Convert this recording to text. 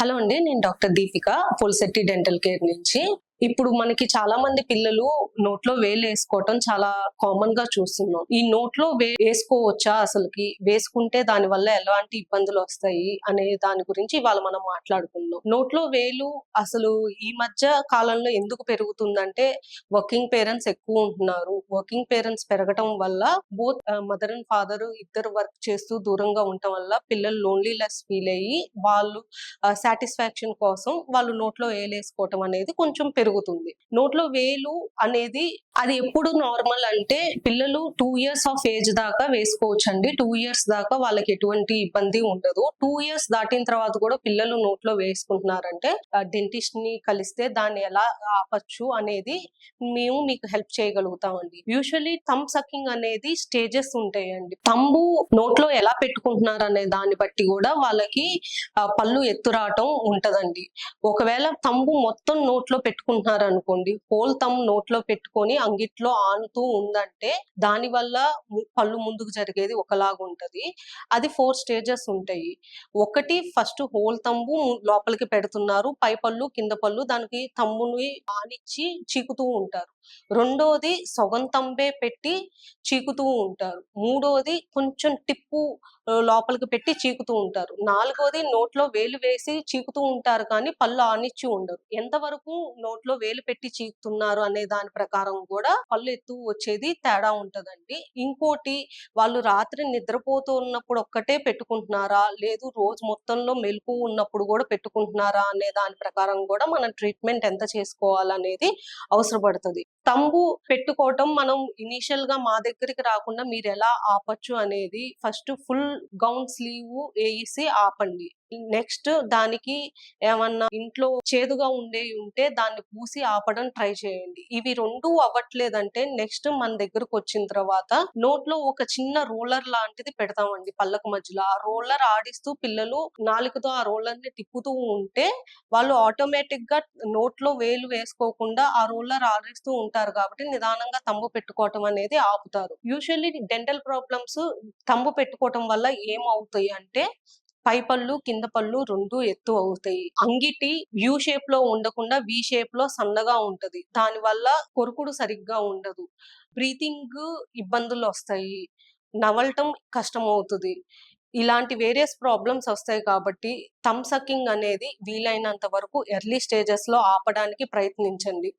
Hello అండి. నేను doctor Deepika, Pulshetty dental care నుంచి. ఇప్పుడు మనకి చాలా మంది పిల్లలు నోట్లో వేలేసుకోవటం చాలా కామన్ గా చూస్తున్నాం. ఈ నోట్లో వేసుకోవచ్చా అసలుకి? వేసుకుంటే దాని వల్ల ఎలాంటి ఇబ్బందులు వస్తాయి అనే దాని గురించి ఇవాళ మనం మాట్లాడుకుందాం. నోట్లో వేలు అసలు ఈ మధ్య కాలంలో ఎందుకు పెరుగుతుందంటే వర్కింగ్ పేరెంట్స్ ఎక్కువ ఉంటున్నారు. వర్కింగ్ పేరెంట్స్ పెరగటం వల్ల బోత్ మదర్ అండ్ ఫాదర్ ఇద్దరు వర్క్ చేస్తూ దూరంగా ఉండటం వల్ల పిల్లలు లోన్లీనెస్ ఫీల్ అయ్యి వాళ్ళు సాటిస్ఫాక్షన్ కోసం వాళ్ళు నోట్లో వేలేసుకోవటం అనేది కొంచెం పెరుగుతుంది. నోట్లో వేలు అనేది అది ఎప్పుడు నార్మల్ అంటే పిల్లలు 2 ఇయర్స్ ఆఫ్ ఏజ్ దాకా వేసుకోవచ్చండి. 2 ఇయర్స్ దాకా వాళ్ళకి ఎటువంటి ఇబ్బంది ఉండదు. 2 ఇయర్స్ దాటిన తర్వాత కూడా పిల్లలు నోట్లో వేసుకుంటున్నారంటే డెంటిస్ట్ ని కలిస్తే దాన్ని ఎలా ఆపచ్చు అనేది మేము మీకు హెల్ప్ చేయగలుగుతామండి. యూజువల్లీ థంబ్ సకింగ్ అనేది స్టేజెస్ ఉంటాయండి. థంబు నోట్లో ఎలా పెట్టుకుంటున్నారు అనే దాన్ని బట్టి కూడా వాళ్ళకి పళ్ళు ఎత్తు రావటం ఉంటదండి. ఒకవేళ థంబు మొత్తం నోట్లో పెట్టుకుంటున్నారు అనుకోండి, హోల్ థంబ్ నోట్లో పెట్టుకొని అంగిట్లో ఆనుతూ ఉందంటే దాని వల్ల పళ్ళు ముందుకు జరిగేది ఒకలాగా ఉంటది. అది 4 స్టేజెస్ ఉంటాయి. ఒకటి ఫస్ట్ హోల్ థంబు లోపలికి పెడుతున్నారు, పై పళ్ళు కింద పళ్ళు దానికి థంబుని ఆనిచ్చి చీకుతూ ఉంటారు. రెండోది సగం థంబే పెట్టి చీకుతూ ఉంటారు. మూడోది కొంచెం టిప్పు లోపలికి పెట్టి చీకుతూ ఉంటారు. నాలుగోది నోట్లో వేలు వేసి చీకుతూ ఉంటారు కానీ పళ్ళు ఆనిచ్చి ఉండరు. ఎంతవరకు నోట్లో వేలు పెట్టి చీకుతున్నారు అనే దాని ప్రకారం కూడా పళ్ళు ఎత్తు వచ్చేది తేడా ఉంటదండి. ఇంకోటి వాళ్ళు రాత్రి నిద్రపోతూ ఉన్నప్పుడు ఒక్కటే పెట్టుకుంటున్నారా, లేదు రోజు మొత్తంలో మెలకువ ఉన్నప్పుడు కూడా పెట్టుకుంటున్నారా అనే దాని ప్రకారం కూడా మనం ట్రీట్మెంట్ ఎంత చేసుకోవాలనేది అవసరపడుతుంది. తంబు పెట్టుకోవటం మనం ఇనీషియల్ గా మా దగ్గరికి రాకుండా మీరు ఎలా ఆపచ్చు అనేది ఫస్ట్ ఫుల్ గౌన్ స్లీవ్ వేసి ఆపండి. నెక్స్ట్ దానికి ఏమన్నా ఇంట్లో చేదుగా ఉండేవి ఉంటే దాన్ని పూసి ఆపడం ట్రై చేయండి. ఇవి రెండు అవ్వట్లేదంటే నెక్స్ట్ మన దగ్గరకు వచ్చిన తర్వాత నోట్లో ఒక చిన్న రోలర్ లాంటిది పెడతామండి పళ్ళకు మధ్యలో. ఆ రోలర్ ఆడిస్తూ పిల్లలు నాలుకతో ఆ రోలర్ ని తిప్పుతూ ఉంటే వాళ్ళు ఆటోమేటిక్ గా నోట్లో వేలు వేసుకోకుండా ఆ రోలర్ ఆడిస్తూ ఉంటారు కాబట్టి నిదానంగా తంబు పెట్టుకోవటం అనేది ఆపుతారు. యూజువల్లీ డెంటల్ ప్రాబ్లమ్స్ తంబు పెట్టుకోవటం వల్ల ఏమవుతాయి అంటే పై పళ్ళు కింద పళ్ళు రెండు ఎత్తు అవుతాయి. అంగిటి యూ షేప్ లో ఉండకుండా వి షేప్ లో సన్నగా ఉంటది. దాని వల్ల కొరుకుడు సరిగ్గా ఉండదు. బ్రీతింగ్ ఇబ్బందులు వస్తాయి. నవలటం కష్టమవుతుంది. ఇలాంటి వేరియస్ ప్రాబ్లమ్స్ వస్తాయి కాబట్టి థంబ్ సకింగ్ అనేది వీలైనంత వరకు ఎర్లీ స్టేజెస్ లో ఆపడానికి ప్రయత్నించండి.